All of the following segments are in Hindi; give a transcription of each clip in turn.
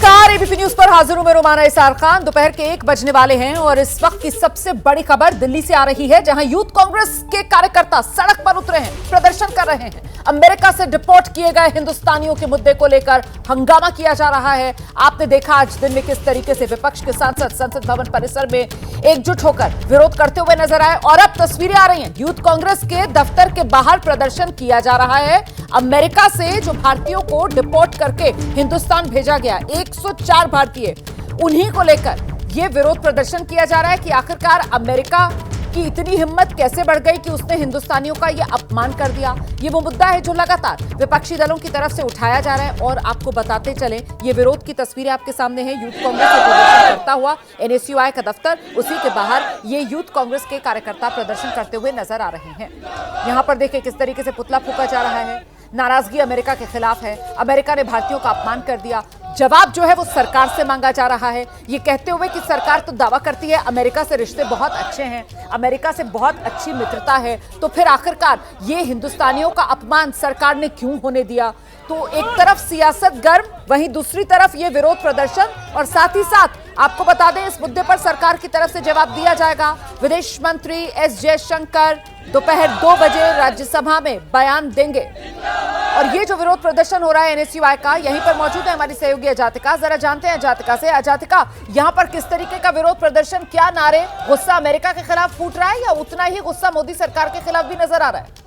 नमस्कार, एबीपी न्यूज पर हाजिर हूं मैं रोमाना इसार खान। दोपहर के 1 बजने वाले हैं और इस वक्त की सबसे बड़ी खबर दिल्ली से आ रही है, जहां यूथ कांग्रेस के कार्यकर्ता सड़क पर उतरे हैं, प्रदर्शन कर रहे हैं। अमेरिका से डिपोर्ट किए गए हिंदुस्तानियों के मुद्दे को लेकर हंगामा किया जा रहा है। आपने देखा आज दिन में किस तरीके से विपक्ष के सांसद संसद भवन परिसर में एकजुट होकर विरोध करते हुए नजर आए और अब तस्वीरें आ रही हैं, यूथ कांग्रेस के दफ्तर के बाहर प्रदर्शन किया जा रहा है। अमेरिका से जो भारतीयों को डिपोर्ट करके हिंदुस्तान भेजा गया 104 भारतीय, उन्हीं को लेकर यह विरोध प्रदर्शन किया जा रहा है कि आखिरकार अमेरिका की इतनी हिम्मत कैसे बढ़ गई कि उसने हिंदुस्तानियों का यह अपमान कर दिया। ये वो मुद्दा है जो लगातार विपक्षी दलों की तरफ से उठाया जा रहा है और आपको बताते चले, ये विरोध की तस्वीरें आपके सामने है। यूथ कांग्रेस से प्रदर्शन करता हुआ एनएसयूआई का दफ्तर, उसी के बाहर ये यूथ कांग्रेस के कार्यकर्ता प्रदर्शन करते हुए नजर आ रहे हैं। यहाँ पर देखिए किस तरीके से पुतला फूंका जा रहा है। नाराजगी अमेरिका के खिलाफ है, अमेरिका ने भारतीयों का अपमान कर दिया। जवाब जो है वो सरकार से मांगा जा रहा है, ये कहते हुए कि सरकार तो दावा करती है अमेरिका से रिश्ते बहुत अच्छे हैं, अमेरिका से बहुत अच्छी मित्रता है, तो फिर आखिरकार ये हिंदुस्तानियों का अपमान सरकार ने क्यों होने दिया। तो एक तरफ सियासत गर्म, वहीं दूसरी तरफ ये विरोध प्रदर्शन और साथ ही साथ आपको बता दें इस मुद्दे पर सरकार की तरफ से जवाब दिया जाएगा। विदेश मंत्री एस जयशंकर दोपहर 2 बजे राज्यसभा में बयान देंगे। और ये जो विरोध प्रदर्शन हो रहा है एनएसयूआई का, यहीं पर मौजूद है हमारी सहयोगी अजातिका। जरा जानते हैं अजातिका से। अजातिका, यहाँ पर किस तरीके का विरोध प्रदर्शन, क्या नारे, गुस्सा अमेरिका के खिलाफ फूट रहा है या उतना ही गुस्सा मोदी सरकार के खिलाफ भी नजर आ रहा है?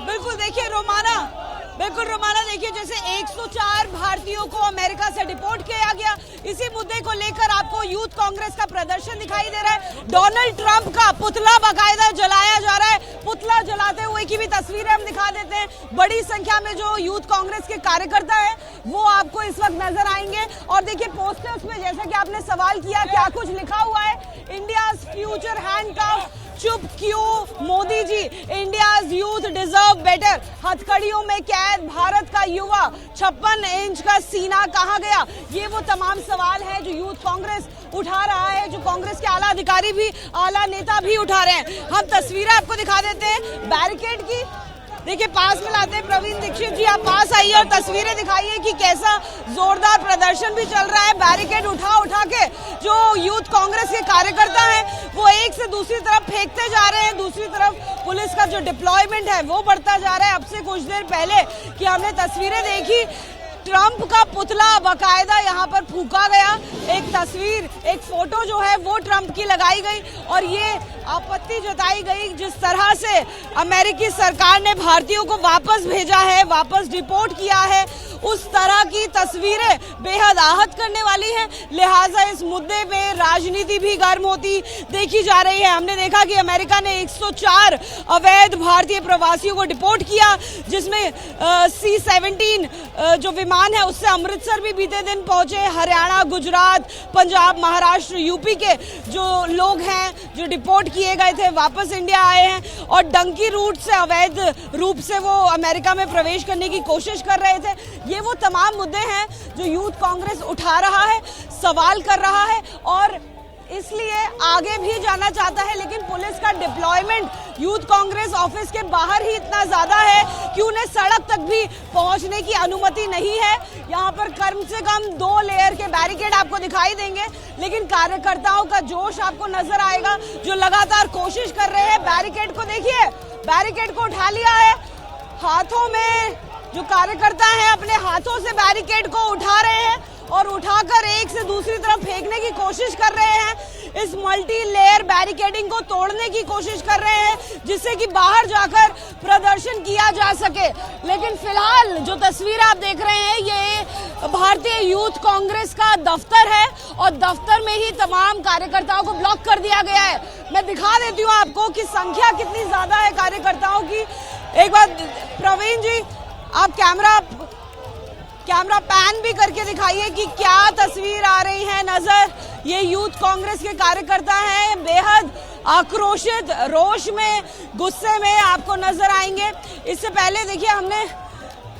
बिल्कुल देखिए रोमाना, देखिए जैसे 104 भारतीयों को अमेरिका से डिपोर्ट किया गया, इसी मुद्दे को लेकर आपको यूथ कांग्रेस का प्रदर्शन दिखाई दे रहा है। डोनाल्ड ट्रंप का पुतला बाकायदा जलाया जा रहा है। पुतला जलाते हुए की भी तस्वीरें हम दिखा देते हैं। बड़ी संख्या में जो यूथ कांग्रेस के कार्यकर्ता हैं वो आपको इस वक्त नजर आएंगे। और देखिए पोस्टर्स में, जैसा कि आपने सवाल किया, क्या कुछ लिखा हुआ है, इंडियाज फ्यूचर हैंडकफ, चुप क्यों Modi ji, India's youth deserve better, हथकड़ियों में कैद भारत का युवा, 56 इंच का सीना कहाँ गया। ये वो तमाम सवाल हैं जो यूथ कांग्रेस उठा रहा है, जो कांग्रेस के आला अधिकारी भी, आला नेता भी उठा रहे हैं। हम तस्वीरें आपको दिखा देते हैं बैरिकेड की। देखिए पास में लाते हैं प्रवीण दीक्षित जी, आप पास आइए और तस्वीरें दिखाइए कि कैसा जोरदार प्रदर्शन भी चल रहा है। बैरिकेड उठा के जो यूथ कांग्रेस के कार्यकर्ता हैं वो एक से दूसरी तरफ फेंकते जा रहे हैं। दूसरी तरफ पुलिस का जो डिप्लॉयमेंट है वो बढ़ता जा रहा है। अब से कुछ देर पहले कि हमने तस्वीरें देखी, ट्रंप का पुतला बाकायदा यहाँ पर फूंका गया। एक तस्वीर, एक फोटो जो है वो ट्रंप की लगाई गई और ये आपत्ति जताई गई जिस तरह से अमेरिकी सरकार ने भारतीयों को वापस भेजा है, वापस डिपोर्ट किया है, उस तरह की तस्वीरें बेहद आहत करने वाली हैं। लिहाजा इस मुद्दे में राजनीति भी गर्म होती देखी जा रही है। हमने देखा कि अमेरिका ने 104 अवैध भारतीय प्रवासियों को डिपोर्ट किया, जिसमें C-17 जो विमान है उससे अमृतसर भी बीते दिन पहुंचे। हरियाणा, गुजरात, पंजाब, महाराष्ट्र, यूपी के जो लोग हैं जो डिपोर्ट किए गए थे वापस इंडिया आए हैं और डंकी रूट से अवैध रूप से वो अमेरिका में प्रवेश करने की कोशिश कर रहे थे। ये वो तमाम मुद्दे हैं जो यूथ कांग्रेस उठा रहा है, सवाल कर रहा है और इसलिए आगे भी जाना चाहता है। लेकिन पुलिस का डिप्लॉयमेंट यूथ कांग्रेस ऑफिस के बाहर ही इतना ज्यादा है कि उन्हें सड़क तक भी पहुंचने की अनुमति नहीं है। यहाँ पर कम से कम 2 लेयर के बैरिकेड आपको दिखाई देंगे, लेकिन कार्यकर्ताओं का जोश आपको नजर आएगा जो लगातार कोशिश कर रहे हैं। बैरिकेड को देखिए, बैरिकेड को उठा लिया है हाथों में, जो कार्यकर्ता हैं अपने हाथों से बैरिकेड को उठा रहे हैं और उठाकर एक से दूसरी तरफ फेंकने की कोशिश कर रहे हैं। इस मल्टी लेयर बैरिकेडिंग को तोड़ने की कोशिश कर रहे हैं जिससे कि बाहर जाकर प्रदर्शन किया जा सके। लेकिन फिलहाल जो तस्वीर आप देख रहे हैं ये भारतीय यूथ कांग्रेस का दफ्तर है और दफ्तर में ही तमाम कार्यकर्ताओं को ब्लॉक कर दिया गया है। मैं दिखा देती हूँ आपको कि संख्या कितनी ज्यादा है कार्यकर्ताओं की। एक बार प्रवीण जी आप कैमरा पैन भी करके दिखाइए कि क्या तस्वीर आ रही है नजर। ये यूथ कांग्रेस के कार्यकर्ता हैं, बेहद आक्रोशित, रोष में, गुस्से में आपको नजर आएंगे। इससे पहले देखिए हमने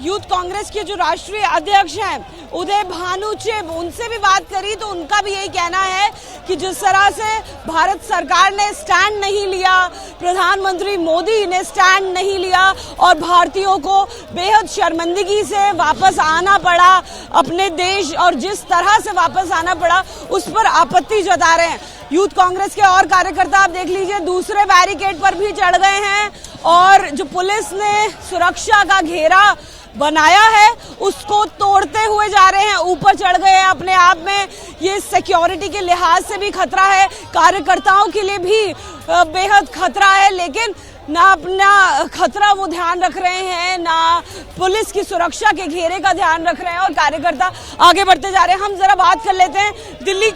यूथ कांग्रेस के जो राष्ट्रीय अध्यक्ष हैं उदय भानु चिब, उनसे भी बात करी तो उनका भी यही कहना है कि जिस तरह से भारत सरकार ने स्टैंड नहीं लिया, प्रधानमंत्री मोदी ने स्टैंड नहीं लिया और भारतीयों को बेहद शर्मिंदगी से वापस आना पड़ा अपने देश, और जिस तरह से वापस आना पड़ा उस पर आपत्ति जता रहे हैं। यूथ कांग्रेस के और कार्यकर्ता आप देख लीजिए दूसरे बैरिकेड पर भी चढ़ गए हैं और जो पुलिस ने सुरक्षा का घेरा बनाया है उसको तोड़ते हुए जा रहे हैं, ऊपर चढ़ गए हैं। अपने आप में ये सिक्योरिटी के लिहाज से भी खतरा है, कार्यकर्ताओं के लिए भी बेहद खतरा है, लेकिन ना अपना खतरा वो ध्यान रख रहे हैं, ना पुलिस की सुरक्षा के घेरे का ध्यान रख रहे हैं और कार्यकर्ता आगे बढ़ते जा रहे हैं। हम जरा बात कर लेते हैं दिल्ली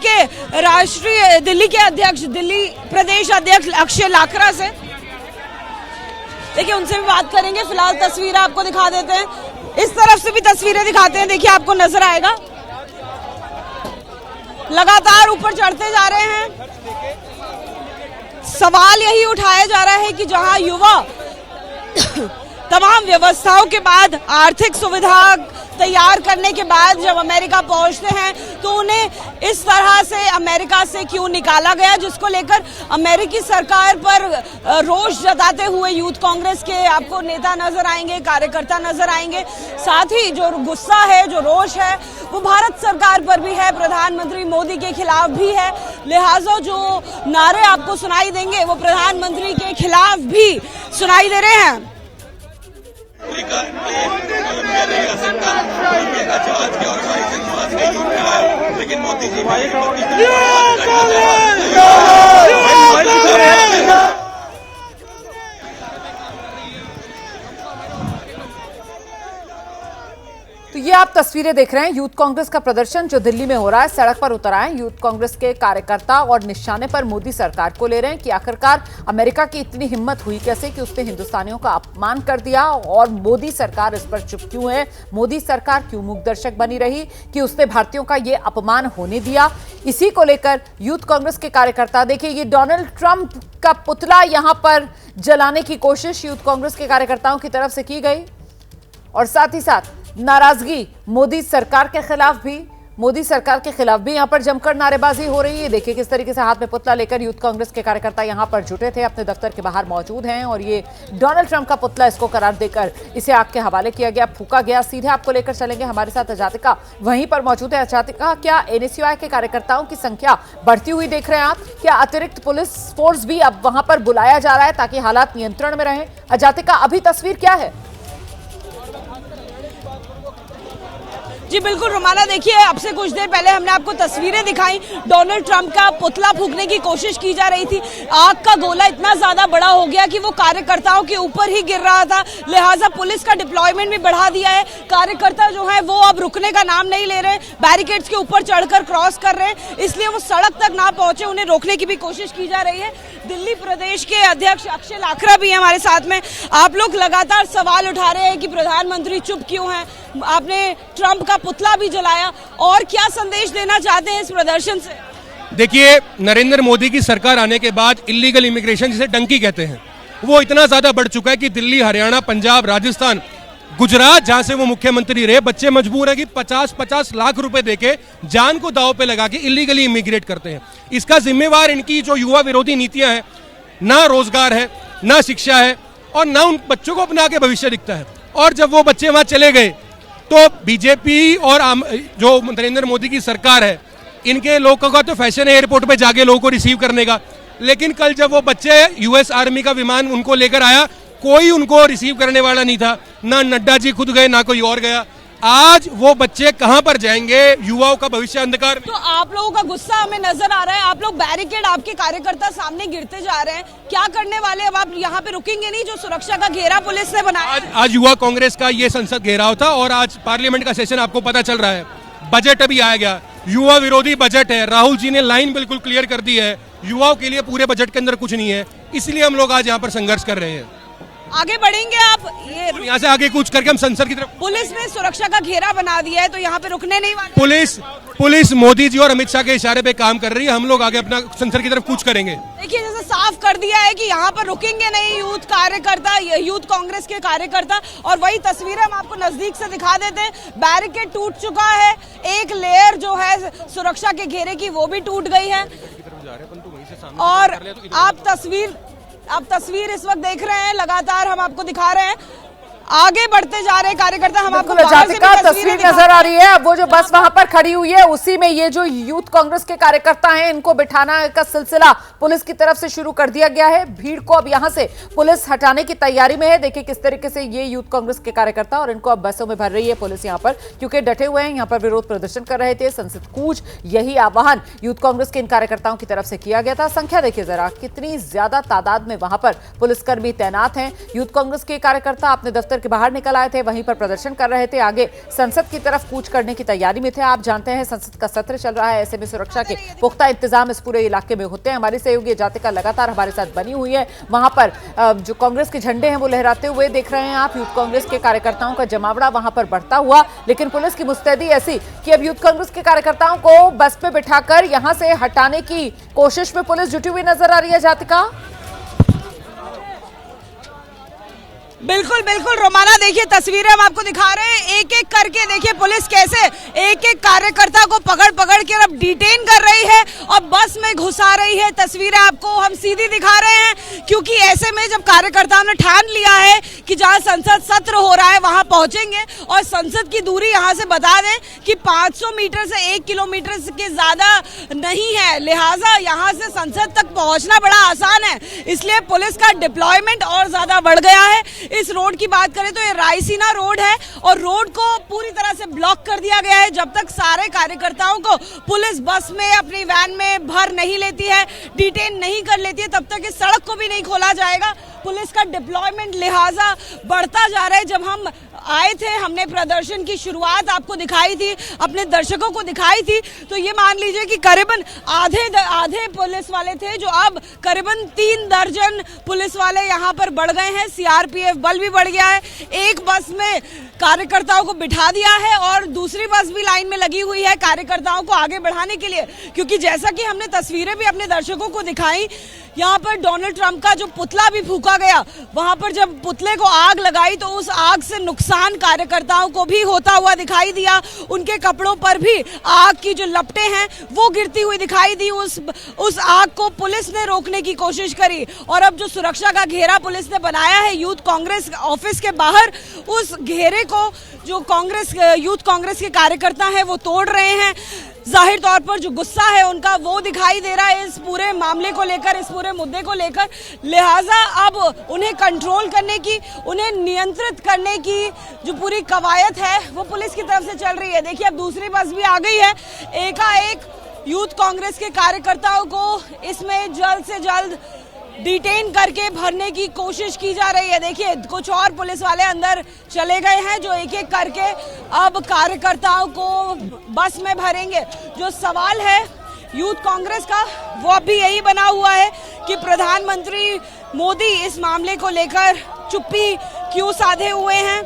के अध्यक्ष, दिल्ली प्रदेश अध्यक्ष अक्षय लाखरा से। देखिए उनसे भी बात करेंगे। फिलहाल तस्वीरें आपको दिखा देते हैं, इस तरफ से भी तस्वीरें दिखाते हैं, देखिए आपको नजर आएगा। लगातार ऊपर चढ़ते जा रहे हैं। सवाल यही उठाया जा रहा है कि जहां युवा तमाम व्यवस्थाओं के बाद, आर्थिक सुविधा तैयार करने के बाद जब अमेरिका पहुंचते हैं तो उन्हें इस तरह से अमेरिका से क्यों निकाला गया, जिसको लेकर अमेरिकी सरकार पर रोष जताते हुए यूथ कांग्रेस के आपको नेता नजर आएंगे, कार्यकर्ता नजर आएंगे। साथ ही जो गुस्सा है, जो रोष है वो भारत सरकार पर भी है, प्रधानमंत्री मोदी के खिलाफ भी है। लिहाजा जो नारे आपको सुनाई देंगे वो प्रधानमंत्री के खिलाफ भी सुनाई दे रहे हैं। लेकिन मोदी जी तो ये आप तस्वीरें देख रहे हैं यूथ कांग्रेस का प्रदर्शन जो दिल्ली में हो रहा है। सड़क पर उतर आए यूथ कांग्रेस के कार्यकर्ता और निशाने पर मोदी सरकार को ले रहे हैं कि आखिरकार अमेरिका की इतनी हिम्मत हुई कैसे कि उसने हिंदुस्तानियों का अपमान कर दिया और मोदी सरकार इस पर चुप क्यों है, मोदी सरकार क्यों मूकदर्शक बनी रही कि उसने भारतीयों का ये अपमान होने दिया। इसी को लेकर यूथ कांग्रेस के कार्यकर्ता, देखिए ये डोनाल्ड ट्रंप का पुतला यहां पर जलाने की कोशिश यूथ कांग्रेस के कार्यकर्ताओं की तरफ से की गई और साथ ही साथ नाराजगी मोदी सरकार के खिलाफ भी यहां पर जमकर नारेबाजी हो रही है। देखिए किस तरीके से हाथ में पुतला लेकर यूथ कांग्रेस के कार्यकर्ता यहां पर जुटे थे, अपने दफ्तर के बाहर मौजूद हैं और ये डोनाल्ड ट्रंप का पुतला इसको करार देकर इसे आग के हवाले किया गया, फूका गया। सीधे आपको लेकर चलेंगे, हमारे साथ अजातिका वहीं पर मौजूद है। अजातिका, क्या एनएसयूआई के कार्यकर्ताओं की संख्या बढ़ती हुई देख रहे हैं आप? क्या अतिरिक्त पुलिस फोर्स भी अब वहां पर बुलाया जा रहा है ताकि हालात नियंत्रण में रहे? अजातिका, अभी तस्वीर क्या है? जी बिल्कुल रुमाना, देखिए अब से कुछ देर पहले हमने आपको तस्वीरें दिखाई, डोनाल्ड ट्रंप का पुतला फूंकने की कोशिश की जा रही थी। आग का गोला इतना ज्यादा बड़ा हो गया कि वो कार्यकर्ताओं के ऊपर ही गिर रहा था, लिहाजा पुलिस का डिप्लॉयमेंट भी बढ़ा दिया है। कार्यकर्ता जो है वो अब रुकने का नाम नहीं ले रहे, बैरिकेड्स के ऊपर चढ़कर क्रॉस कर रहे हैं, इसलिए वो सड़क तक ना पहुंचे, उन्हें रोकने की भी कोशिश की जा रही है। दिल्ली प्रदेश के अध्यक्ष अक्षय लाखरा भी है हमारे साथ में। आप लोग लगातार सवाल उठा रहे हैं कि प्रधानमंत्री चुप क्यों हैं, आपने ट्रंप का पुतला भी जलाया, और क्या संदेश देना चाहते हैं इस प्रदर्शन से? देखिए, नरेंद्र मोदी की सरकार आने के बाद इलीगल इमिग्रेशन, जिसे डंकी कहते हैं, वो इतना ज्यादा बढ़ चुका है कि दिल्ली, हरियाणा, पंजाब, राजस्थान, गुजरात, जहां से वो मुख्यमंत्री रहे, बच्चे मजबूर है कि 50-50 लाख रुपए देके जान को दांव पे लगा के इलीगली इमिग्रेट करते हैं। इसका जिम्मेवार इनकी जो युवा विरोधी नीतियां हैं, ना रोजगार है, ना शिक्षा है और ना उन बच्चों को अपना आगे भविष्य दिखता है। और जब वो बच्चे वहां चले गए तो बीजेपी और जो नरेंद्र मोदी की सरकार है, इनके लोगों का तो फैशन है एयरपोर्ट पे जाके लोगों को रिसीव करने का, लेकिन कल जब वो बच्चे यूएस आर्मी का विमान उनको लेकर आया, कोई उनको रिसीव करने वाला नहीं था, ना नड्डा जी खुद गए, ना कोई और गया। आज वो बच्चे कहां पर जाएंगे? युवाओं का भविष्य अंधकार में। तो आप लोगों का गुस्सा हमें नजर आ रहा है, आप लोग बैरिकेड, आपके कार्यकर्ता सामने गिरते जा रहे हैं, क्या करने वाले? अब आप यहाँ पे रुकेंगे नहीं? जो सुरक्षा का घेरा पुलिस ने बनाया आज युवा कांग्रेस का ये संसद घेराव था और आज पार्लियामेंट का सेशन आपको पता चल रहा है। बजट अभी आ गया, युवा विरोधी बजट है, राहुल जी ने लाइन बिल्कुल क्लियर कर दी है, युवाओं के लिए पूरे बजट के अंदर कुछ नहीं है, इसलिए हम लोग आज यहाँ पर संघर्ष कर रहे हैं। आगे बढ़ेंगे आप? ये यहाँ से आगे कूच करके हम संसद की तरफ। पुलिस ने सुरक्षा का घेरा बना दिया है तो यहाँ पे रुकने नहीं वाले। पुलिस मोदी जी और अमित शाह के इशारे पे काम कर रही है। हम लोग आगे अपना संसद की तरफ कूच करेंगे। देखिए जैसे साफ कर दिया है कि यहाँ पर रुकेंगे नहीं यूथ कार्यकर्ता, यूथ कांग्रेस के कार्यकर्ता। और वही तस्वीरें हम आपको नजदीक से दिखा देते हैं। बैरिकेड टूट चुका है, एक लेयर जो है सुरक्षा के घेरे की वो भी टूट गई है। और आप तस्वीर इस वक्त देख रहे हैं, लगातार हम आपको दिखा रहे हैं। आगे बढ़ते जा रहे कार्यकर्ता, हम आपको बाहर से भी तस्वीर नजर आ रही है। अब वो जो बस वहां पर खड़ी हुई है उसी में ये जो यूथ कांग्रेस के कार्यकर्ता हैं इनको बिठाना का सिलसिला पुलिस की तरफ से शुरू कर दिया गया है। भीड़ को अब यहां से पुलिस हटाने की तैयारी में है। देखिए किस तरीके से ये यूथ कांग्रेस के कार्यकर्ता और इनको अब बसों में भर रही है पुलिस यहाँ पर, क्योंकि डटे हुए हैं, यहाँ पर विरोध प्रदर्शन कर रहे थे। संसद कूच, यही आह्वान यूथ कांग्रेस के इन कार्यकर्ताओं की तरफ से किया गया था। संख्या देखिए जरा, कितनी ज्यादा तादाद में वहां पर पुलिसकर्मी तैनात हैं। यूथ कांग्रेस के कार्यकर्ता अपने दफ्तर के बाहर निकल आए थे, वहीं पर प्रदर्शन कर रहे थे, आगे संसद की तरफ कूच करने की तैयारी में थे। आप जानते हैं संसद का सत्र चल रहा है, ऐसे में सुरक्षा के पुख्ता इंतजाम इस पूरे इलाके में होते हैं। हमारी सहयोगी जातिका लगातार हमारे साथ बनी हुई है। वहां पर जो कांग्रेस के झंडे हैं वो लहराते हुए देख रहे हैं आप। यूथ कांग्रेस के कार्यकर्ताओं का जमावड़ा वहां पर बढ़ता हुआ, लेकिन पुलिस की मुस्तैदी ऐसी कि अब यूथ कांग्रेस के कार्यकर्ताओं को बस पे बिठाकर यहां से हटाने की कोशिश में पुलिस जुटी हुई नजर आ रही है। जातिका बिल्कुल बिल्कुल रोमाना, देखिए तस्वीरें हम आपको दिखा रहे हैं। एक एक करके देखिए पुलिस कैसे एक एक कार्यकर्ता को पकड़ पकड़ के अब डिटेन कर रही है और बस में घुसा रही है। तस्वीरें आपको हम सीधी दिखा रहे हैं क्योंकि ऐसे में जब कार्यकर्ताओं ने ठान लिया है कि जहां संसद सत्र हो रहा है वहां पहुंचेंगे, और संसद की दूरी यहां से बता दें कि 500 मीटर से 1 किलोमीटर के ज्यादा नहीं है, लिहाजा यहां से संसद तक पहुंचना बड़ा आसान है। इसलिए पुलिस का डिप्लॉयमेंट और ज्यादा बढ़ गया है। इस रोड की बात करें तो ये रायसीना रोड है और रोड को पूरी तरह से ब्लॉक कर दिया गया है। जब तक सारे कार्यकर्ताओं को पुलिस बस में अपनी वैन में भर नहीं लेती है, डिटेन नहीं कर लेती है, तब तक इस सड़क को भी नहीं खोला जाएगा। पुलिस का डिप्लॉयमेंट लिहाजा बढ़ता जा रहा है। जब हम आए थे, हमने प्रदर्शन की शुरुआत आपको दिखाई थी, अपने दर्शकों को दिखाई थी, तो ये मान लीजिए कि करीबन आधे पुलिस वाले थे, जो अब करीबन 3 दर्जन पुलिस वाले यहाँ पर बढ़ गए हैं। सीआरपीएफ बल भी बढ़ गया है। एक बस में कार्यकर्ताओं को बिठा दिया है और दूसरी बस भी लाइन में लगी हुई है कार्यकर्ताओं को आगे बढ़ाने के लिए, क्योंकि जैसा कि हमने तस्वीरें भी अपने दर्शकों को दिखाई, यहाँ पर डोनाल्ड ट्रंप का जो पुतला भी फूका गया, वहां पर जब पुतले को आग लगाई तो उस आग से नुकसान कार्यकर्ताओं को भी होता हुआ दिखाई दिया। उनके कपड़ों पर भी आग की जो लपटें हैं वो गिरती हुई दिखाई दी। उस आग को पुलिस ने रोकने की कोशिश करी और अब जो सुरक्षा का घेरा पुलिस ने बनाया है यूथ कांग्रेस ऑफिस के बाहर, उस घेरे को जो यूथ कांग्रेस के कार्यकर्ता हैं वो तोड़ रहे हैं। जाहिर तौर पर जो गुस्सा है उनका वो दिखाई दे रहा है इस पूरे मामले को लेकर, इस पूरे मुद्दे को लेकर। लिहाजा अब उन्हें कंट्रोल करने की, उन्हें नियंत्रित करने की जो पूरी कवायद है वो पुलिस की तरफ से चल रही है। देखिए अब दूसरी बस भी आ गई है। एकाएक यूथ कांग्रेस के कार्यकर्ताओं को इसमें जल्द से जल्द डिटेन करके भरने की कोशिश की जा रही है। देखिए कुछ और पुलिस वाले अंदर चले गए हैं जो एक एक करके अब कार्यकर्ताओं को बस में भरेंगे। जो सवाल है यूथ कांग्रेस का वो अब भी यही बना हुआ है कि प्रधानमंत्री मोदी इस मामले को लेकर चुप्पी क्यों साधे हुए हैं।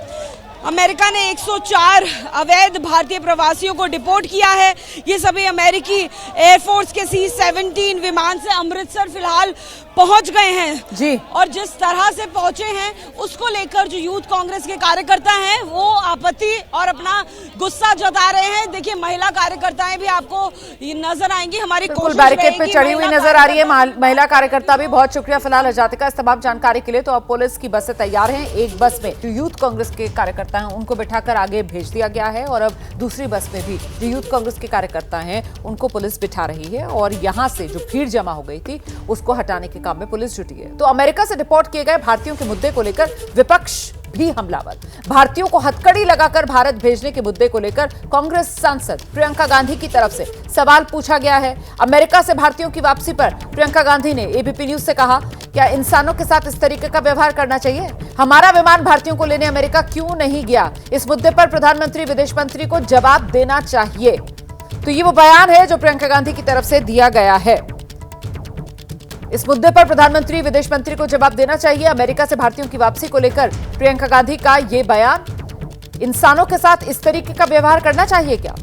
अमेरिका ने 104 अवैध भारतीय प्रवासियों को डिपोर्ट किया है। ये सभी अमेरिकी एयरफोर्स के C-17 विमान से अमृतसर फिलहाल पहुंच गए हैं जी। और जिस तरह से पहुंचे हैं उसको लेकर जो यूथ कांग्रेस के कार्यकर्ता हैं वो आपत्ति और अपना गुस्सा जता रहे हैं। देखिए महिला कार्यकर्ताएं भी आपको नजर आएंगी। हमारी कोशिश बैरिकेड पे चढ़ी हुई नजर आ रही है महिला कार्यकर्ता भी। बहुत शुक्रिया फिलहाल जातिका इस तमाम जानकारी के लिए। तो अब पुलिस की बसें तैयार हैं। एक बस में जो यूथ कांग्रेस के कार्यकर्ता हैं उनको बिठाकर आगे भेज दिया गया है और अब दूसरी बस में भी जो यूथ कांग्रेस के कार्यकर्ता हैं उनको पुलिस बिठा रही है और यहां से जो भीड़ जमा हो गई थी उसको हटाने के काम में पुलिस जुटी है। तो अमेरिका से डिपोर्ट किए गए भारतीयों के मुद्दे को लेकर विपक्ष भी हमलावर। भारतीयों को हथकड़ी लगाकर भारत भेजने के मुद्दे को लेकर कांग्रेस सांसद प्रियंका गांधी की तरफ से सवाल पूछा गया है। अमेरिका से भारतीयों की वापसी पर प्रियंका गांधी ने एबीपी न्यूज से कहा, क्या इंसानों के साथ इस तरीके का व्यवहार करना चाहिए? हमारा विमान भारतीयों को लेने अमेरिका क्यों नहीं गया? इस मुद्दे पर प्रधानमंत्री विदेश मंत्री को जवाब देना चाहिए। तो ये वो बयान है जो प्रियंका गांधी की तरफ से दिया गया है। इस मुद्दे पर प्रधानमंत्री विदेश मंत्री को जवाब देना चाहिए। अमेरिका से भारतीयों की वापसी को लेकर प्रियंका गांधी का यह बयान, इंसानों के साथ इस तरीके का व्यवहार करना चाहिए क्या?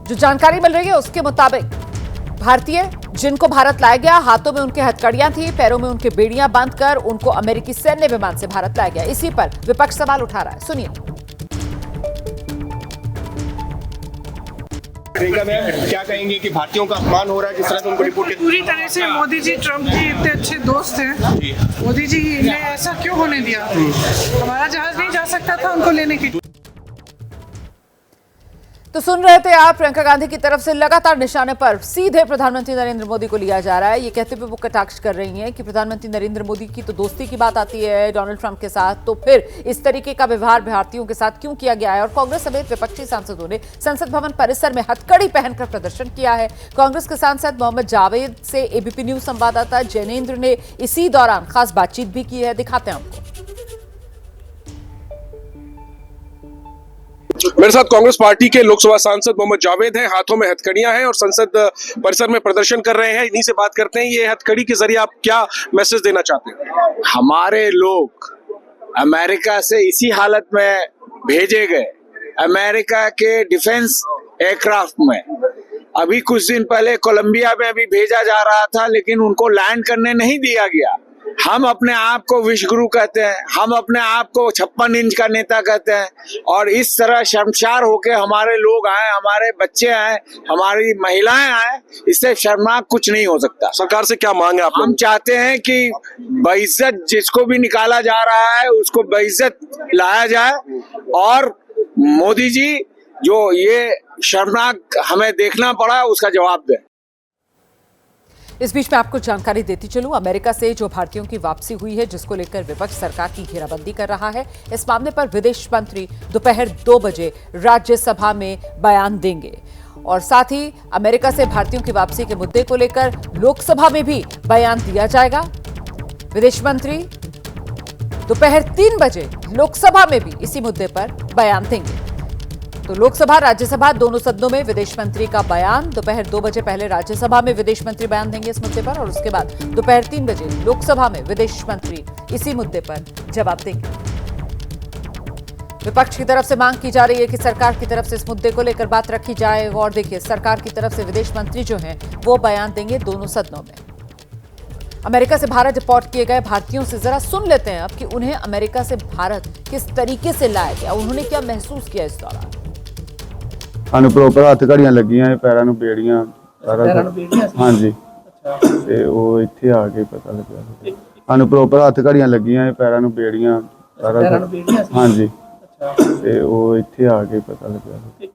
जो जानकारी मिल रही है उसके मुताबिक भारतीय जिनको भारत लाया गया, हाथों में उनके हथकड़ियां थी, पैरों में उनके बेड़ियां बांधकर उनको अमेरिकी सैन्य विमान से भारत लाया गया। इसी पर विपक्ष सवाल उठा रहा है, सुनिए। प्रियंका मैम, क्या कहेंगे कि भारतीयों का अपमान हो रहा है, जिस तरह से उनको रिपोर्ट पूरी तरह से मोदी जी ट्रम्प जी इतने अच्छे दोस्त हैं, मोदी जी ने ऐसा क्यों होने दिया? हमारा जहाज नहीं जा सकता था उनको लेने के लिए। तो सुन रहे थे आप, प्रियंका गांधी की तरफ से लगातार निशाने पर सीधे प्रधानमंत्री नरेंद्र मोदी को लिया जा रहा है। ये कहते हुए वो कटाक्ष कर रही हैं कि प्रधानमंत्री नरेंद्र मोदी की तो दोस्ती की बात आती है डोनाल्ड ट्रंप के साथ, तो फिर इस तरीके का व्यवहार भारतीयों के साथ क्यों किया गया है? और कांग्रेस समेत विपक्षी सांसदों ने संसद भवन परिसर में हथकड़ी पहनकर प्रदर्शन किया है। कांग्रेस के सांसद मोहम्मद जावेद से एबीपी न्यूज संवाददाता जैनेन्द्र ने इसी दौरान खास बातचीत भी की है, दिखाते हैं आपको। मेरे साथ कांग्रेस पार्टी के लोकसभा सांसद मोहम्मद जावेद हैं, हाथों में हथकड़ियां हैं और संसद परिसर में प्रदर्शन कर रहे हैं। इन्हीं से बात करते हैं, ये हथकड़ी के जरिए आप क्या मैसेज देना चाहते हैं? हमारे लोग अमेरिका से इसी हालत में भेजे गए, अमेरिका के डिफेंस एयरक्राफ्ट में। अभी कुछ दिन पहले कोलंबिया में भी भेजा जा रहा था, लेकिन उनको लैंड करने नहीं दिया गया। हम अपने आप को विश्वगुरु कहते हैं, हम अपने आप को 56 इंच का नेता कहते हैं, और इस तरह शर्मसार होके हमारे लोग आए, हमारे बच्चे आए, हमारी महिलाएं आए, इससे शर्मनाक कुछ नहीं हो सकता। सरकार से क्या मांग है आप? हम चाहते हैं कि बेइज्जत जिसको भी निकाला जा रहा है उसको बेइज्जत लाया जाए, और मोदी जी जो ये शर्मनाक हमें देखना पड़ा उसका जवाब दें। इस बीच में आपको जानकारी देती चलूं, अमेरिका से जो भारतीयों की वापसी हुई है, जिसको लेकर विपक्ष सरकार की घेराबंदी कर रहा है, इस मामले पर विदेश मंत्री दोपहर 2 बजे राज्यसभा में बयान देंगे। और साथ ही अमेरिका से भारतीयों की वापसी के मुद्दे को लेकर लोकसभा में भी बयान दिया जाएगा। विदेश मंत्री दोपहर 3 बजे लोकसभा में भी इसी मुद्दे पर बयान देंगे। तो लोकसभा राज्यसभा दोनों सदनों में विदेश मंत्री का बयान, दोपहर 2 बजे पहले राज्यसभा में विदेश मंत्री बयान देंगे इस मुद्दे पर, और उसके बाद दोपहर 3 बजे लोकसभा में विदेश मंत्री इसी मुद्दे पर जवाब देंगे। विपक्ष की तरफ से मांग की जा रही है कि सरकार की तरफ से इस मुद्दे को लेकर बात रखी जाए, और देखिए सरकार की तरफ से विदेश मंत्री जो हैं वो बयान देंगे दोनों सदनों में। अमेरिका से भारत डिपोर्ट किए गए भारतीयों से जरा सुन लेते हैं अब कि उन्हें अमेरिका से भारत किस तरीके से लाया गया, उन्होंने क्या महसूस किया इस दौरान। ਸਾਨੂੰ ਪ੍ਰੋਪਰ ਹੱਥ ਘੜੀਆਂ ਲੱਗੀਆਂ, ਪੈਰਾਂ ਨੂੰ ਬੇੜੀਆਂ, ਸਾਰਾ ਹਾਂਜੀ, ਤੇ ਉਹ ਇੱਥੇ ਆ ਕੇ ਪਤਾ ਲੱਗਿਆ ਸਾਨੂੰ ਪ੍ਰੋਪਰ ਹੱਥ ਘੜੀਆਂ ਲੱਗੀਆਂ, ਪੈਰਾਂ ਨੂੰ ਬੇੜੀਆਂ, ਸਾਰਾ ਹਾਂਜੀ, ਤੇ ਉਹ ਇੱਥੇ ਆ ਕੇ ਪਤਾ ਲੱਗਿਆ।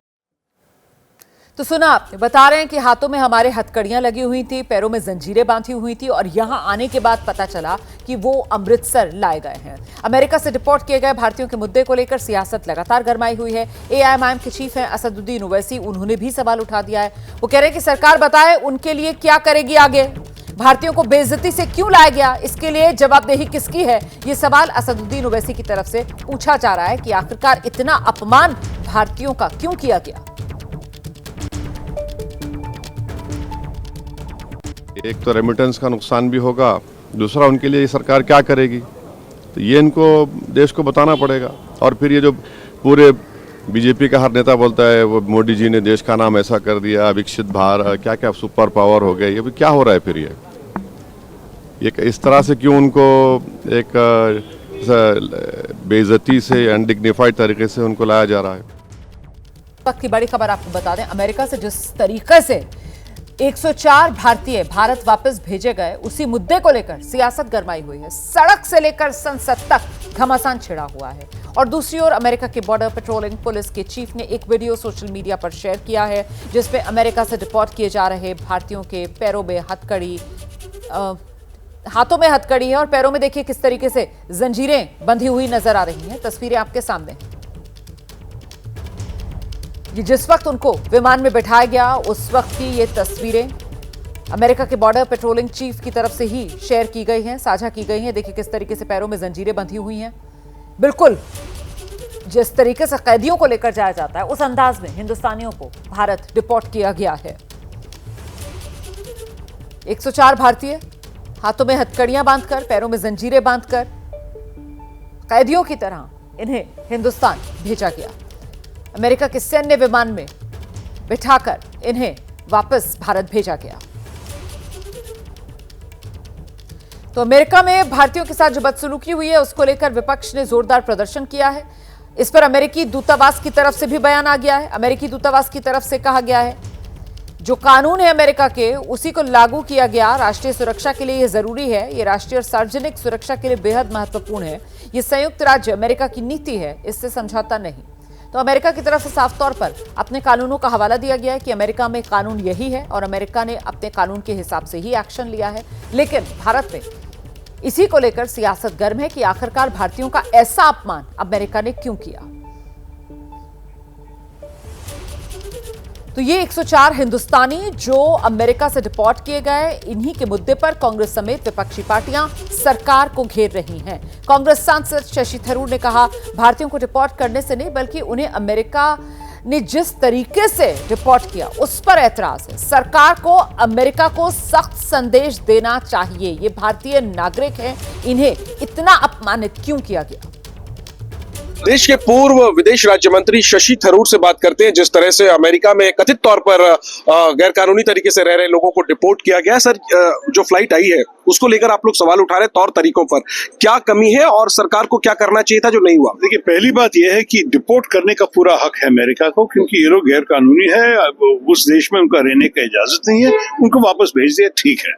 तो सुना आपने, बता रहे हैं कि हाथों में हमारे हथकड़ियां लगी हुई थी, पैरों में जंजीरें बांधी हुई थी, और यहां आने के बाद पता चला कि वो अमृतसर लाए गए हैं। अमेरिका से डिपोर्ट किए गए भारतीयों के मुद्दे को लेकर सियासत लगातार गरमाई हुई है। एआईएमआईएम के चीफ हैं असदुद्दीन ओवैसी, उन्होंने भी सवाल उठा दिया है। वो कह रहे हैं कि सरकार बताए उनके लिए क्या करेगी आगे, भारतीयों को बेइज्जती से क्यों लाया गया, इसके लिए जवाबदेही किसकी है। ये सवाल असदुद्दीन ओवैसी की तरफ से पूछा जा रहा है कि आखिरकार इतना अपमान भारतीयों का क्यों किया गया। एक तो रेमिटेंस का नुकसान भी होगा, दूसरा उनके लिए सरकार क्या करेगी, तो ये इनको देश को बताना पड़ेगा। और फिर ये जो पूरे बीजेपी का हर नेता बोलता है वो मोदी जी ने देश का नाम ऐसा कर दिया, विकसित भारत, क्या क्या सुपर पावर हो गए, ये भी क्या हो रहा है फिर ये इस तरह से क्यों उनको एक बेइज्जती से अनडिग्निफाइड तरीके से उनको लाया जा रहा है। वक्त की बड़ी खबर आपको बता दें, अमेरिका से जिस तरीके से 104 भारतीय भारत वापस भेजे गए, उसी मुद्दे को लेकर सियासत गरमाई हुई है। सड़क से लेकर संसद तक घमासान छिड़ा हुआ है। और दूसरी ओर अमेरिका के बॉर्डर पेट्रोलिंग पुलिस के चीफ ने एक वीडियो सोशल मीडिया पर शेयर किया है, जिसमें अमेरिका से डिपोर्ट किए जा रहे भारतीयों के पैरों में हथकड़ी, हाथों में हथकड़ी है, और पैरों में देखिए किस तरीके से जंजीरें बंधी हुई नजर आ रही हैं। तस्वीरें आपके सामने हैं। ये जिस वक्त उनको विमान में बिठाया गया, उस वक्त की ये तस्वीरें अमेरिका के बॉर्डर पेट्रोलिंग चीफ की तरफ से ही शेयर की गई हैं, साझा की गई हैं। देखिए किस तरीके से पैरों में जंजीरें बंधी हुई हैं। बिल्कुल जिस तरीके से कैदियों को लेकर जाया जाता है, उस अंदाज में हिंदुस्तानियों को भारत डिपोर्ट किया गया है। 104 भारतीय हाथों में हथकड़ियां बांधकर, पैरों में जंजीरें बांधकर कैदियों की तरह इन्हें हिंदुस्तान भेजा गया। अमेरिका के सैन्य विमान में बिठाकर इन्हें वापस भारत भेजा गया। तो अमेरिका में भारतीयों के साथ जो बदसलूकी हुई है उसको लेकर विपक्ष ने जोरदार प्रदर्शन किया है। इस पर अमेरिकी दूतावास की तरफ से भी बयान आ गया है। अमेरिकी दूतावास की तरफ से कहा गया है जो कानून है अमेरिका के उसी को लागू किया गया। राष्ट्रीय सुरक्षा के लिए यह जरूरी है, ये राष्ट्रीय और सार्वजनिक सुरक्षा के लिए बेहद महत्वपूर्ण है। ये संयुक्त राज्य अमेरिका की नीति है, इससे समझौता नहीं। तो अमेरिका की तरफ से साफ तौर पर अपने कानूनों का हवाला दिया गया है कि अमेरिका में कानून यही है और अमेरिका ने अपने कानून के हिसाब से ही एक्शन लिया है। लेकिन भारत में इसी को लेकर सियासत गर्म है कि आखिरकार भारतीयों का ऐसा अपमान अमेरिका ने क्यों किया। तो ये 104 हिंदुस्तानी जो अमेरिका से डिपोर्ट किए गए, इन्हीं के मुद्दे पर कांग्रेस समेत विपक्षी पार्टियां सरकार को घेर रही हैं। कांग्रेस सांसद शशि थरूर ने कहा भारतीयों को डिपोर्ट करने से नहीं बल्कि उन्हें अमेरिका ने जिस तरीके से डिपोर्ट किया उस पर ऐतराज है। सरकार को अमेरिका को सख्त संदेश देना चाहिए। ये भारतीय नागरिक हैं, इन्हें इतना अपमानित क्यों किया गया। देश के पूर्व विदेश राज्य मंत्री शशि थरूर से बात करते हैं। जिस तरह से अमेरिका में कथित तौर पर गैर कानूनी तरीके से रह रहे लोगों को डिपोर्ट किया गया। सर, जो फ्लाइट आई है उसको लेकर आप लोग सवाल उठा रहे हैं, तौर तरीकों पर क्या कमी है और सरकार को क्या करना चाहिए था जो नहीं हुआ? देखिए, पहली बात यह है कि डिपोर्ट करने का पूरा हक है अमेरिका को, क्योंकि ये लोग गैर कानूनी है, उस देश में उनका रहने का इजाजत नहीं है, उनको वापस भेज दिया, ठीक है।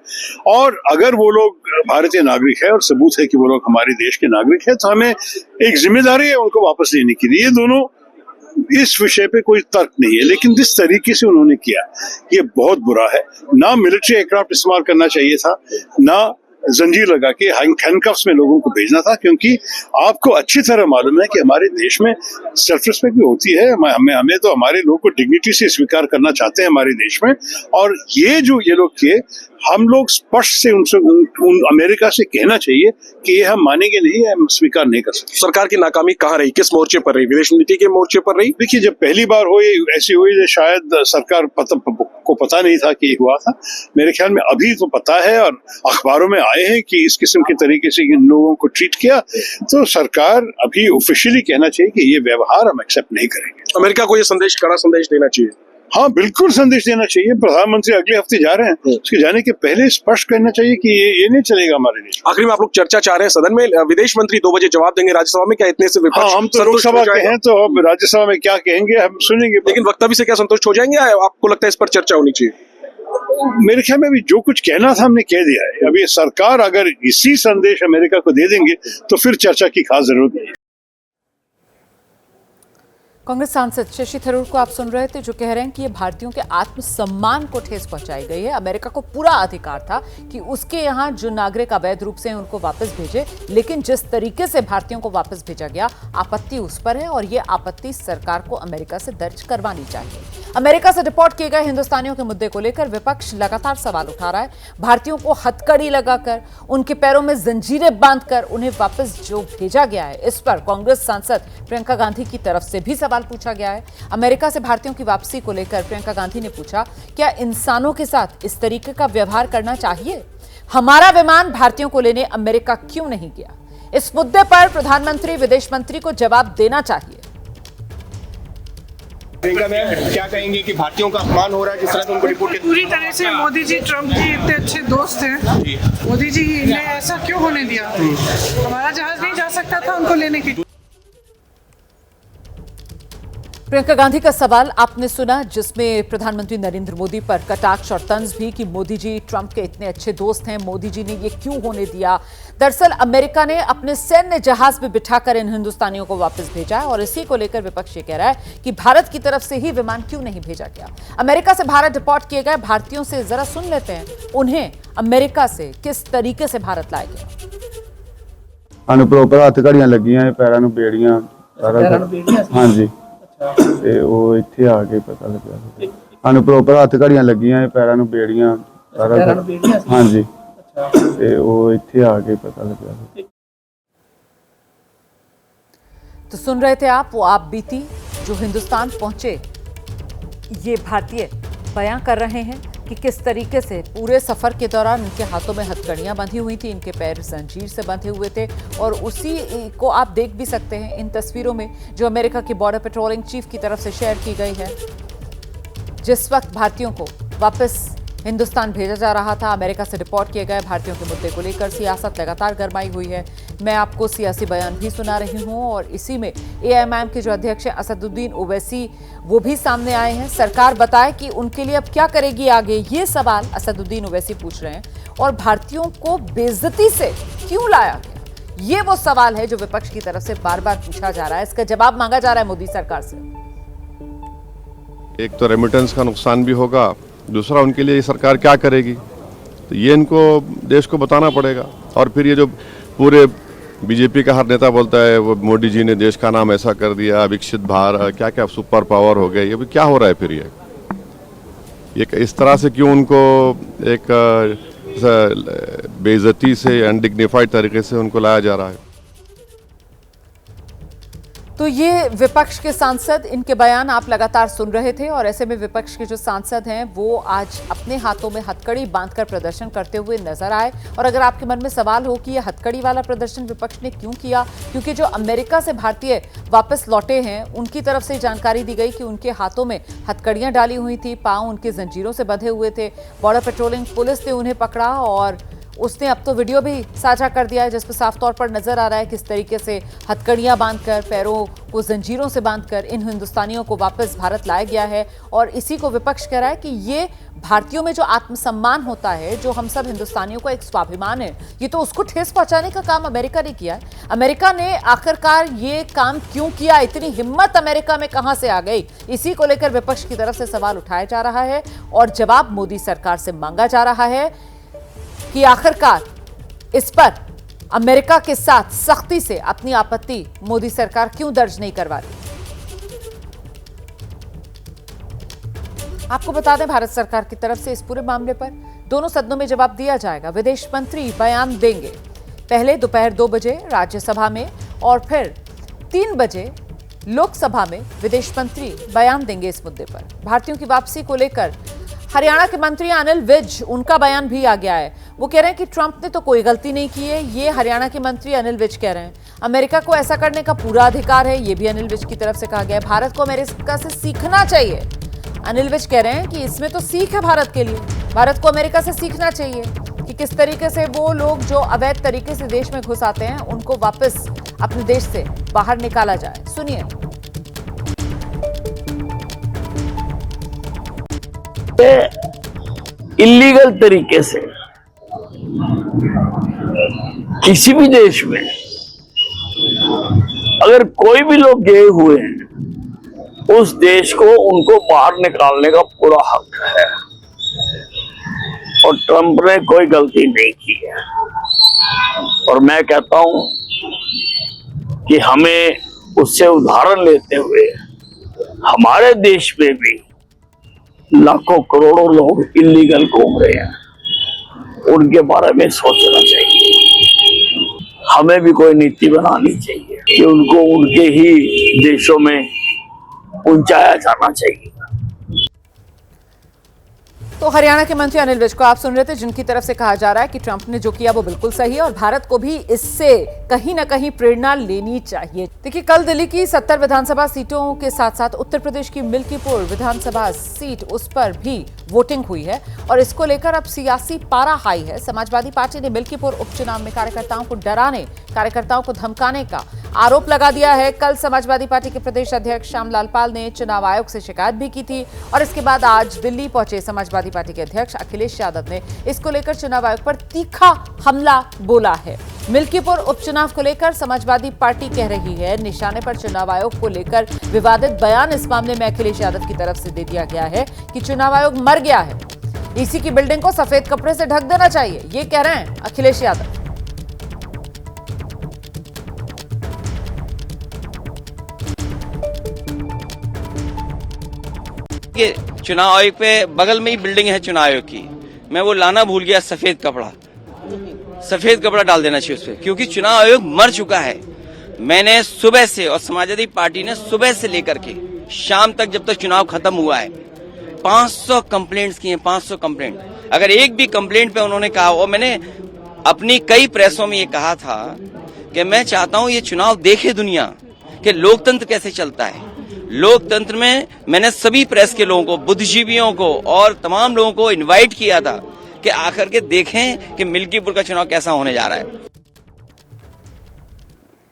और अगर वो लोग भारतीय नागरिक है और सबूत है कि वो लोग हमारे देश के नागरिक है, तो हमें एक जिम्मेदारी है उनको वापस लेने की। ये दोनों, इस विषय पे कोई तर्क नहीं है, लेकिन जिस तरीके से उन्होंने किया ये बहुत बुरा है। ना मिलिट्री एयरक्राफ्ट इस्तेमाल करना चाहिए था, ना जंजीर लगा के हैंडकफ्स में लोगों को भेजना था, क्योंकि आपको अच्छी तरह मालूम है कि हमारे देश में सेल्फ रिस्पेक्ट भी होती है। हमें तो हमारे लोग को डिग्निटी से स्वीकार करना चाहते हैं हमारे देश में। और ये जो ये लोग किए, हम लोग स्पष्ट से उनसे अमेरिका से कहना चाहिए कि ये हम मानेंगे नहीं, हम स्वीकार नहीं कर सकते। सरकार की नाकामी कहाँ रही, किस मोर्चे पर रही? विदेश नीति के मोर्चे पर रही? देखिए, जब पहली बार ऐसी हुई शायद सरकार को पता नहीं था कि ये हुआ था। मेरे ख्याल में अभी तो पता है और अखबारों में आए हैं कि इस किस्म के तरीके से इन लोगों को ट्रीट किया, तो सरकार अभी ऑफिशियली कहना चाहिए कि ये व्यवहार हम एक्सेप्ट नहीं करेंगे। अमेरिका को ये संदेश, कड़ा संदेश देना चाहिए। हाँ, बिल्कुल संदेश देना चाहिए। प्रधानमंत्री अगले हफ्ते जा रहे हैं, उसके जाने के पहले स्पष्ट करना चाहिए कि ये नहीं चलेगा हमारे देश। आखिरी में आप लोग चर्चा चाह रहे हैं सदन में, विदेश मंत्री 2 बजे जवाब देंगे राज्यसभा में, क्या इतने से विपक्ष? हाँ, हम तो लोकसभा के हैं, तो अब राज्यसभा में क्या कहेंगे हम सुनेंगे। लेकिन वक्तव्य से क्या संतुष्ट हो जाएंगे? आपको लगता है इस पर चर्चा होनी चाहिए? मेरे ख्याल में अभी जो कुछ कहना था हमने कह दिया है। अभी सरकार अगर इसी संदेश अमेरिका को दे देंगे तो फिर चर्चा की खास जरूरत नहीं है। कांग्रेस सांसद शशि थरूर को आप सुन रहे थे, जो कह रहे हैं कि ये भारतीयों के आत्मसम्मान को ठेस पहुंचाई गई है। अमेरिका को पूरा अधिकार था कि उसके यहाँ जो नागरिक अवैध रूप से हैं उनको वापस भेजे, लेकिन जिस तरीके से भारतीयों को वापस भेजा गया, आपत्ति उस पर है और ये आपत्ति सरकार को अमेरिका से दर्ज करवानी चाहिए। अमेरिका से डिपोर्ट किए गए हिंदुस्तानियों के मुद्दे को लेकर विपक्ष लगातार सवाल उठा रहा है। भारतीयों को हथकड़ी लगाकर, उनके पैरों में जंजीरें बांधकर उन्हें वापस जो भेजा गया है, इस पर कांग्रेस सांसद प्रियंका गांधी की तरफ से भी सवाल पूछा गया है। अमेरिका से भारतीयों की वापसी को लेकर प्रियंका गांधी ने पूछा, क्या इंसानों के साथ इस तरीके का व्यवहार करना चाहिए? हमारा विमान भारतीयों को लेने अमेरिका क्यों नहीं गया? इस मुद्दे पर प्रधानमंत्री, विदेश मंत्री को जवाब देना चाहिए। प्रियंका मैम, क्या कहेंगे कि भारतीयों का अपमान हो रहा है जिस तरह से उनको रिपोर्ट किया? पूरी तरह से मोदी जी, ट्रम्प जी इतने अच्छे दोस्त हैं, मोदी जी ने ऐसा क्यों होने दिया? हमारा जहाज नहीं जा सकता था उनको लेने के लिए। प्रियंका गांधी का सवाल आपने सुना, जिसमें प्रधानमंत्री नरेंद्र मोदी पर कटाक्ष और तंज भी कि मोदी जी ट्रंप के इतने अच्छे दोस्त हैं, मोदी जी ने ये क्यों होने दिया। दरअसल अमेरिका ने अपने सैन्य जहाज में बिठाकर इन हिंदुस्तानियों को वापस भेजा है और इसी को लेकर विपक्ष ये कह रहा है कि भारत की तरफ से ही विमान क्यों नहीं भेजा गया। अमेरिका से भारत डिपोर्ट किए गए भारतीयों से जरा सुन लेते हैं, उन्हें अमेरिका से किस तरीके से भारत लाया गया। प्रॉपर हथ घड़ियां लगियां, पैरां नूं बेड़ियां, हाँ जी, ਤੇ ਉਹ ਇੱਥੇ ਆ ਕੇ ਪਤਾ ਲੱਗਿਆ ਸਾਨੂੰ ਪ੍ਰੋਪਰ ਹੱਥ ਘੜੀਆਂ ਲੱਗੀਆਂ, ਪੈਰਾਂ ਨੂੰ ਬੇੜੀਆਂ, हाँ जी, ਤੇ ਉਹ ਇੱਥੇ ਆ ਕੇ ਪਤਾ ਲੱਗਿਆ। तो सुन रहे थे आप वो आप बीती जो हिंदुस्तान पहुंचे ये भारतीय बयां कर रहे हैं कि किस तरीके से पूरे सफर के दौरान इनके हाथों में हथकड़ियां बंधी हुई थी, इनके पैर जंजीर से बंधे हुए थे। और उसी को आप देख भी सकते हैं इन तस्वीरों में जो अमेरिका की बॉर्डर पेट्रोलिंग चीफ की तरफ से शेयर की गई है। जिस वक्त भारतीयों को वापस हिंदुस्तान भेजा जा रहा था, अमेरिका से डिपोर्ट किए गए भारतीयों के मुद्दे को लेकर सियासत लगातार गरमाई हुई है। मैं आपको सियासी बयान भी सुना रही हूं और इसी में एआईएमआईएम के जो अध्यक्ष हैं असदुद्दीन ओवैसी, वो भी सामने आए हैं। सरकार बताए कि उनके लिए अब क्या करेगी आगे, ये सवाल असदुद्दीन ओवैसी पूछ रहे हैं। और भारतीयों को बेइज्जती से क्यों लाया गया, ये वो सवाल है जो विपक्ष की तरफ से बार बार पूछा जा रहा है। इसका जवाब मांगा जा रहा है मोदी सरकार से। एक तो रेमिटेंस का नुकसान भी होगा, दूसरा उनके लिए ये सरकार क्या करेगी, तो ये इनको देश को बताना पड़ेगा। और फिर ये जो पूरे बीजेपी का हर नेता बोलता है वो मोदी जी ने देश का नाम ऐसा कर दिया, विकसित भारत, क्या क्या सुपर पावर हो गया, ये भी क्या हो रहा है फिर ये इस तरह से क्यों उनको एक बेइज्जती से अनडिग्निफाइड तरीके से उनको लाया जा रहा है। तो ये विपक्ष के सांसद, इनके बयान आप लगातार सुन रहे थे और ऐसे में विपक्ष के जो सांसद हैं वो आज अपने हाथों में हथकड़ी बांधकर प्रदर्शन करते हुए नजर आए। और अगर आपके मन में सवाल हो कि ये हथकड़ी वाला प्रदर्शन विपक्ष ने क्यों किया, क्योंकि जो अमेरिका से भारतीय वापस लौटे हैं उनकी तरफ से जानकारी दी गई कि उनके हाथों में हथकड़ियां डाली हुई थी, पांव उनके जंजीरों से बंधे हुए थे। बॉर्डर पेट्रोलिंग पुलिस ने उन्हें पकड़ा और उसने अब तो वीडियो भी साझा कर दिया है जिसमें साफ तौर पर नजर आ रहा है किस तरीके से हथकड़ियां बांधकर, पैरों को जंजीरों से बांधकर इन हिंदुस्तानियों को वापस भारत लाया गया है। और इसी को विपक्ष कह रहा है कि ये भारतीयों में जो आत्मसम्मान होता है, जो हम सब हिंदुस्तानियों का एक स्वाभिमान है, ये तो उसको ठेस पहुंचाने का काम अमेरिका ने किया है। अमेरिका ने आखिरकार ये काम क्यों किया, इतनी हिम्मत अमेरिका में कहां से आ गई, इसी को लेकर विपक्ष की तरफ से सवाल उठाया जा रहा है और जवाब मोदी सरकार से मांगा जा रहा है कि आखिरकार इस पर अमेरिका के साथ सख्ती से अपनी आपत्ति मोदी सरकार क्यों दर्ज नहीं करवा रही। आपको बता दें भारत सरकार की तरफ से इस पूरे मामले पर दोनों सदनों में जवाब दिया जाएगा। विदेश मंत्री बयान देंगे, पहले दोपहर 2 बजे राज्यसभा में और फिर 3 बजे लोकसभा में विदेश मंत्री बयान देंगे इस मुद्दे पर। भारतीयों की वापसी को लेकर हरियाणा के मंत्री अनिल विज, उनका बयान भी आ गया है। वो कह रहे हैं कि ट्रंप ने तो कोई गलती नहीं की है, ये हरियाणा के मंत्री अनिल विज कह रहे हैं। अमेरिका को ऐसा करने का पूरा अधिकार है, ये भी अनिल विज की तरफ से कहा गया है। भारत को अमेरिका से सीखना चाहिए, अनिल विज कह रहे हैं कि इसमें तो सीख है भारत के लिए। भारत को अमेरिका से सीखना चाहिए कि किस तरीके से वो लोग जो अवैध तरीके से देश में घुस आते हैं उनको वापस अपने देश से बाहर निकाला जाए। सुनिए। इलीगल तरीके से किसी भी देश में अगर कोई भी लोग गए हुए हैं, उस देश को उनको बाहर निकालने का पूरा हक है और ट्रंप ने कोई गलती नहीं की है। और मैं कहता हूं कि हमें उससे उदाहरण लेते हुए हमारे देश में भी लाखों करोड़ों लोग इलीगल घूम रहे हैं, उनके बारे में सोचना चाहिए। हमें भी कोई नीति बनानी चाहिए कि उनको उनके ही देशों में पहुंचाया जाना चाहिए। तो हरियाणा के मंत्री अनिल विज को आप सुन रहे थे, जिनकी तरफ से कहा जा रहा है कि ट्रंप ने जो किया वो बिल्कुल सही है और भारत को भी इससे कहीं ना कहीं प्रेरणा लेनी चाहिए। देखिए, कल दिल्ली की 70 विधानसभा सीटों के साथ साथ उत्तर प्रदेश की मिल्कीपुर विधानसभा सीट, उस पर भी वोटिंग हुई है और इसको लेकर अब सियासी पारा हाई है। समाजवादी पार्टी ने मिल्कीपुर उपचुनाव में कार्यकर्ताओं को डराने, कार्यकर्ताओं को धमकाने का आरोप लगा दिया है। कल समाजवादी पार्टी के प्रदेश अध्यक्ष श्यामलाल पाल ने चुनाव आयोग से शिकायत भी की थी और इसके बाद आज दिल्ली पहुंचे समाजवादी पार्टी के अध्यक्ष अखिलेश यादव ने इसको लेकर चुनाव आयोग पर तीखा हमला बोला है। मिल्कीपुर उपचुनाव को लेकर समाजवादी पार्टी कह रही है निशाने पर चुनाव आयोग को लेकर विवादित बयान इस मामले में अखिलेश यादव की तरफ से दे दिया गया है कि चुनाव आयोग मर गया है, ईसी की बिल्डिंग को सफेद कपड़े से ढक देना चाहिए, ये कह रहे हैं अखिलेश यादव। चुनाव आयोग पे बगल में ही बिल्डिंग है चुनाव आयोग की, मैं वो लाना भूल गया, सफेद कपड़ा डाल देना चाहिए उस पर, क्योंकि चुनाव आयोग मर चुका है। मैंने सुबह से और समाजवादी पार्टी ने सुबह से लेकर के शाम तक, जब तक चुनाव खत्म हुआ है, 500 कंप्लेंट्स किए, 500 कंप्लेंट। अगर एक भी कंप्लेंट पे उन्होंने कहा, और मैंने अपनी कई प्रेसों में ये कहा था कि मैं चाहता हूं ये चुनाव देखे दुनिया कि लोकतंत्र कैसे चलता है। लोकतंत्र में मैंने सभी प्रेस के लोगों को, बुद्धिजीवियों को और तमाम लोगों को इनवाइट किया था कि आकर के देखें कि मिल्कीपुर का चुनाव कैसा होने जा रहा है।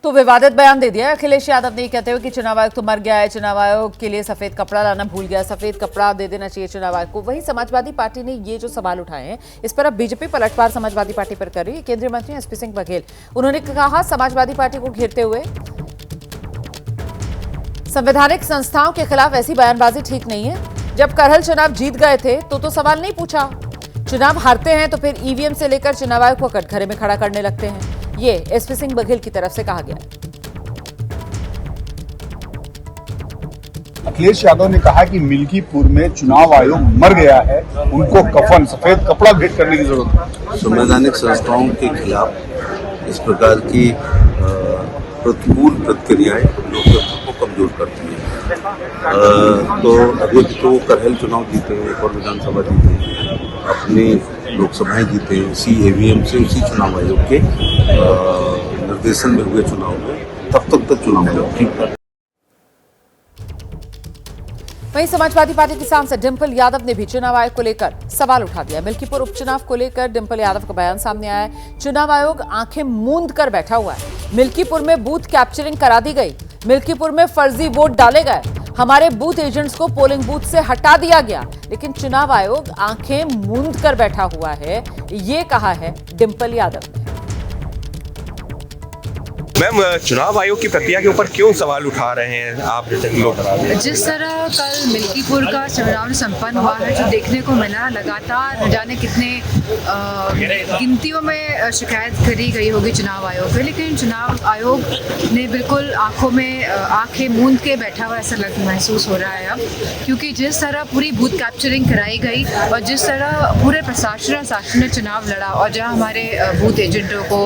तो विवादित बयान दे दिया अखिलेश यादव ने, कहते हुए कि चुनाव आयोग तो मर गया है, चुनाव आयोग के लिए सफेद कपड़ा लाना भूल गया, सफेद कपड़ा दे देना चाहिए चुनाव आयोग को। वहीं समाजवादी पार्टी ने ये जो सवाल उठाए हैं, इस पर अब बीजेपी पलटवार समाजवादी पार्टी पर कर रही है। केंद्रीय मंत्री एसपी सिंह बघेल, उन्होंने कहा समाजवादी पार्टी को घेरते हुए, संवैधानिक संस्थाओं के खिलाफ ऐसी बयानबाजी ठीक नहीं है। जब करहल चुनाव जीत गए थे तो सवाल नहीं पूछा, चुनाव हारते हैं तो फिर ईवीएम से लेकर चुनाव आयोग को कटघरे में खड़ा करने लगते हैं। ये एसपी सिंह बघेल की तरफ से कहा गया। अखिलेश यादव ने कहा कि मिल्कीपुर में चुनाव आयोग मर गया है, उनको कफन सफेद कपड़ा भेंट करने की जरूरत है। संवैधानिक संस्थाओं के खिलाफ इस प्रकार की प्रतिकूल प्रतिक्रियाएं लोकतंत्र को कमजोर करती हैं। तो अभी तो करहल चुनाव जीते हैं, एक और विधानसभा जीते हैं, अपनी लोकसभाएं जीते हैं, इसी ईवीएम से, इसी चुनाव आयोग के निर्देशन में हुए चुनाव में, तब तक चुनाव आयोग ठीक था। वहीं समाजवादी पार्टी की सांसद डिंपल यादव ने भी चुनाव आयोग को लेकर सवाल उठा दिया। मिल्कीपुर उपचुनाव को लेकर डिंपल यादव का बयान सामने आया है। चुनाव आयोग आंखें मूंद कर बैठा हुआ है। मिल्कीपुर में बूथ कैप्चरिंग करा दी गई, मिल्कीपुर में फर्जी वोट डाले गए, हमारे बूथ एजेंट्स को पोलिंग बूथ से हटा दिया गया, लेकिन चुनाव आयोग आंखें मूंद कर बैठा हुआ है, ये कहा है डिंपल यादव ने। मैम, चुनाव आयोग की प्रक्रिया के ऊपर क्यों सवाल उठा रहे हैं आप लोग? जिस तरह कल मिल्कीपुर का चुनाव संपन्न हुआ है, जो देखने को मिला, लगातार न जाने कितने गिनतियों में शिकायत करी गई होगी चुनाव आयोग पे, लेकिन चुनाव आयोग ने बिल्कुल आंखों में आंखें मूंद के बैठा हुआ ऐसा महसूस हो रहा है अब, क्योंकि जिस तरह पूरी बूथ कैप्चरिंग कराई गई और जिस तरह पूरे प्रशासन ने चुनाव लड़ा और जहां हमारे बूथ एजेंटों को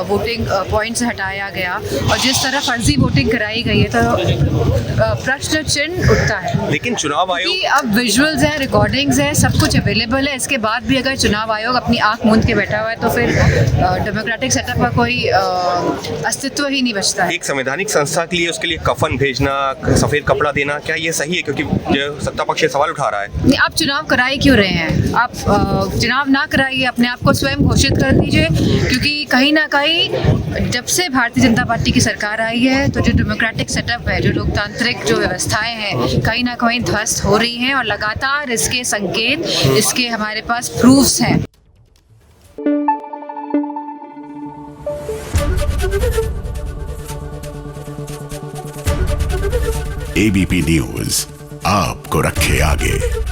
वोटिंग पॉइंट से हटाया गया और जिस तरह फर्जी वोटिंग कराई गई है, तो प्रश्न चिन्ह उठता है। लेकिन चुनाव आयोग अब विजुअल्स हैं, रिकॉर्डिंग्स हैं, सब कुछ अवेलेबल है, इसके बाद भी अगर चुनाव आयोग अपनी आंख मूंद के बैठा हुआ है तो फिर डेमोक्रेटिक सेटअप का कोई अस्तित्व ही नहीं बचता है। एक संवैधानिक संस्था के लिए उसके लिए कफन भेजना, सफेद कपड़ा देना, क्या ये सही है? क्योंकि जो सत्ता पक्ष सवाल उठा रहा है। आप चुनाव कराए क्यों रहे हैं? आप चुनाव ना कराइए, अपने आप को स्वयं घोषित कर दीजिए, क्योंकि कहीं ना कहीं जब से भारतीय जनता पार्टी की सरकार आई है तो जो डेमोक्रेटिक सेटअप है, जो लोकतांत्रिक जो व्यवस्थाएं हैं, कहीं ना कहीं ध्वस्त हो रही हैं और लगातार इसके संकेत, इसके हमारे पास प्रूफ्स हैं। एबीपी न्यूज आपको रखे आगे।